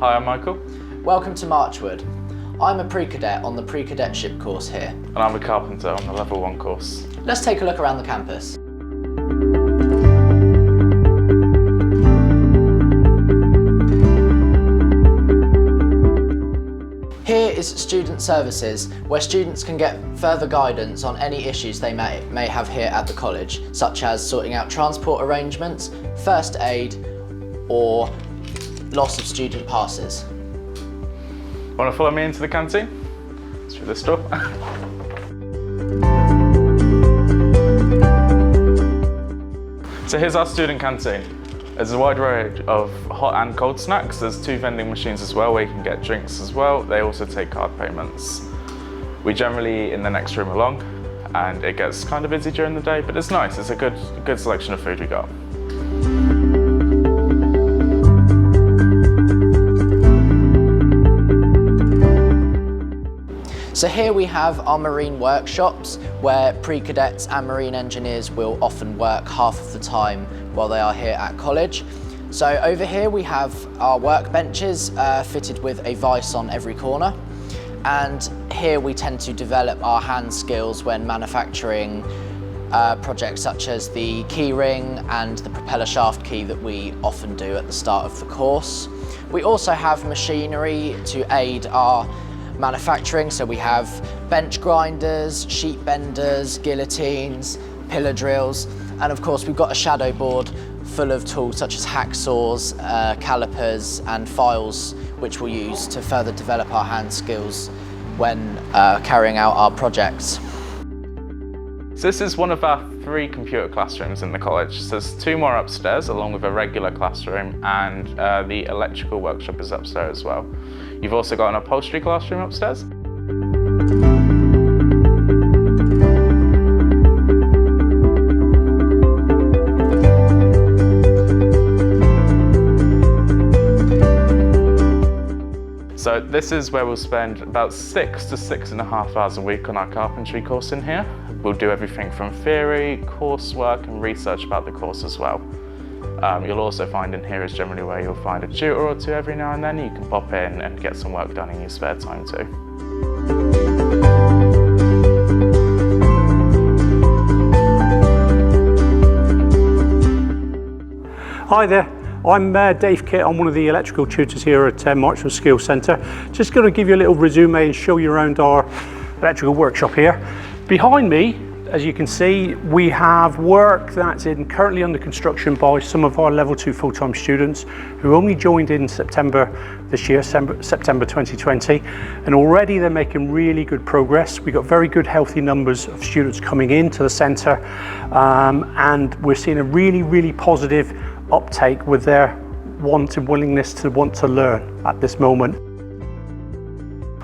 Hi, I'm Michael. Welcome to Marchwood. I'm a pre-cadet on the pre-cadetship course here. And I'm a carpenter on the Level 1 course. Let's take a look around the campus. Here is Student Services, where students can get further guidance on any issues they may have here at the college, such as sorting out transport arrangements, first aid, or loss of student passes. Want to follow me into the canteen? It's through this door. So here's our student canteen. There's a wide range of hot and cold snacks. There's 2 vending machines as well where you can get drinks as well. They also take card payments. We generally eat in the next room along, and it gets kind of busy during the day, but it's nice. It's a good selection of food we got. So here we have our marine workshops, where pre-cadets and marine engineers will often work half of the time while they are here at college. So over here we have our workbenches fitted with a vice on every corner. And here we tend to develop our hand skills when manufacturing projects such as the key ring and the propeller shaft key that we often do at the start of the course. We also have machinery to aid our manufacturing, so we have bench grinders, sheet benders, guillotines, pillar drills, and of course we've got a shadow board full of tools such as hacksaws, calipers and files, which we'll use to further develop our hand skills when carrying out our projects. So this is one of our 3 computer classrooms in the college. So there's 2 more upstairs along with a regular classroom, and the electrical workshop is upstairs as well. You've also got an upholstery classroom upstairs. So this is where we'll spend about 6 to 6.5 hours a week on our carpentry course in here. We'll do everything from theory, coursework and research about the course as well. You'll also find in here is generally where you'll find a tutor or 2 every now and then. You can pop in and get some work done in your spare time too. Hi there, I'm Dave Kitt. I'm one of the electrical tutors here at Marchwood Skills Centre. Just going to give you a little resume and show you around our electrical workshop here. Behind me, as you can see, we have work that's currently under construction by some of our level 2 full-time students who only joined in September this year, September 2020, and already they're making really good progress. We've got very good healthy numbers of students coming into the centre, and we're seeing a really positive uptake with their want and willingness to want to learn at this moment.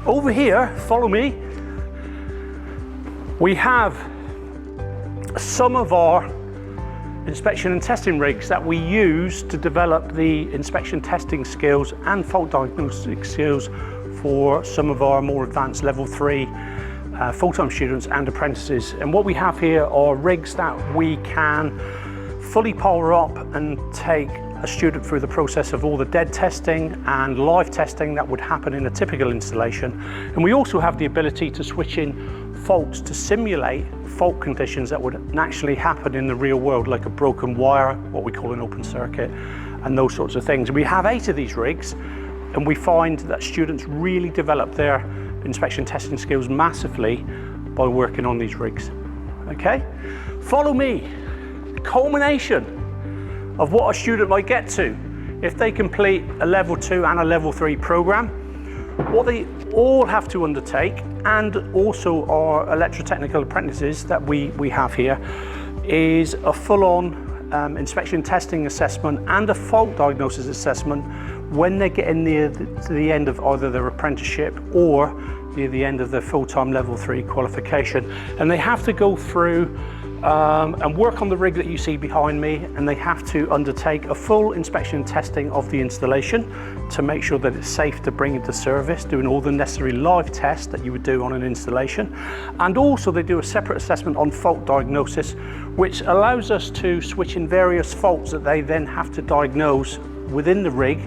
Over here, follow me, we have some of our inspection and testing rigs that we use to develop the inspection testing skills and fault diagnostic skills for some of our more advanced level 3 full-time students and apprentices. And what we have here are rigs that we can fully power up and take a student through the process of all the dead testing and live testing that would happen in a typical installation. And we also have the ability to switch in faults to simulate fault conditions that would naturally happen in the real world, like a broken wire, what we call an open circuit, and those sorts of things. We have 8 of these rigs, and we find that students really develop their inspection testing skills massively by working on these rigs. Okay, follow me. The culmination of what a student might get to if they complete a level 2 and a level 3 program. What they all have to undertake, and also our electrotechnical apprentices that we have here, is a full-on inspection testing assessment and a fault diagnosis assessment when they're getting near to the end of either their apprenticeship or near the end of their full-time level 3 qualification. And they have to go through and work on the rig that you see behind me, and they have to undertake a full inspection and testing of the installation to make sure that it's safe to bring into service, doing all the necessary live tests that you would do on an installation. And also they do a separate assessment on fault diagnosis, which allows us to switch in various faults that they then have to diagnose within the rig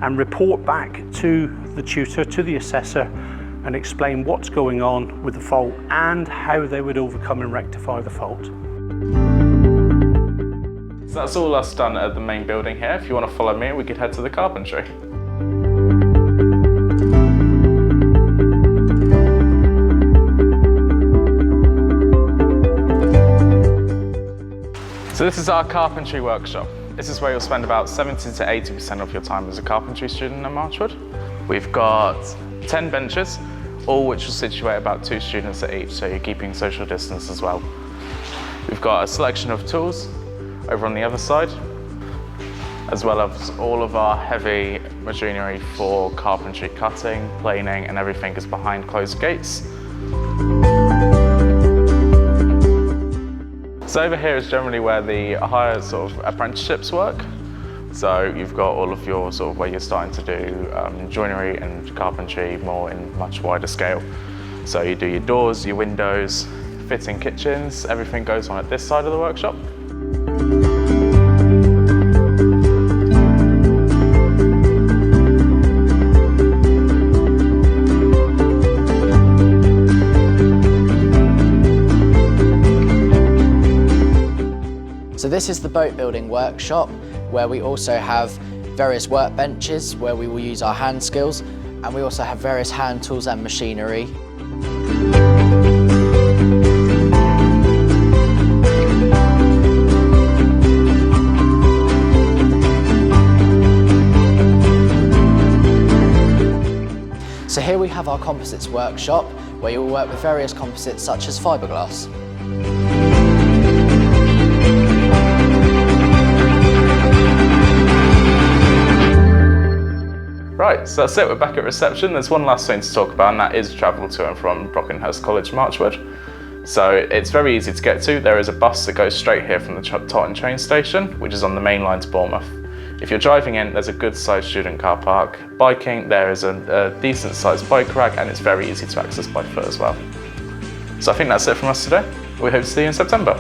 and report back to the tutor, to the assessor, and explain what's going on with the fault and how they would overcome and rectify the fault. So that's all us done at the main building here. If you want to follow me, we could head to the carpentry. So this is our carpentry workshop. This is where you'll spend about 70 to 80% of your time as a carpentry student at Marchwood. We've got 10 benches, all which will situate about 2 students at each, so you're keeping social distance as well. We've got a selection of tools over on the other side, as well as all of our heavy machinery for carpentry cutting, planing, and everything is behind closed gates. So over here is generally where the higher sort of apprenticeships work. So you've got all of your sort of where you're starting to do joinery and carpentry more in much wider scale. So you do your doors, your windows, fitting kitchens, everything goes on at this side of the workshop. So this is the boat building workshop, where we also have various workbenches where we will use our hand skills, and we also have various hand tools and machinery. So here we have our composites workshop, where you will work with various composites such as fiberglass. Right, so that's it, we're back at reception. There's one last thing to talk about, and that is travel to and from Brockenhurst College, Marchwood. So it's very easy to get to. There is a bus that goes straight here from the Totton train station, which is on the main line to Bournemouth. If you're driving in, there's a good sized student car park. Biking, there is a decent sized bike rack, and it's very easy to access by foot as well. So I think that's it from us today. We hope to see you in September.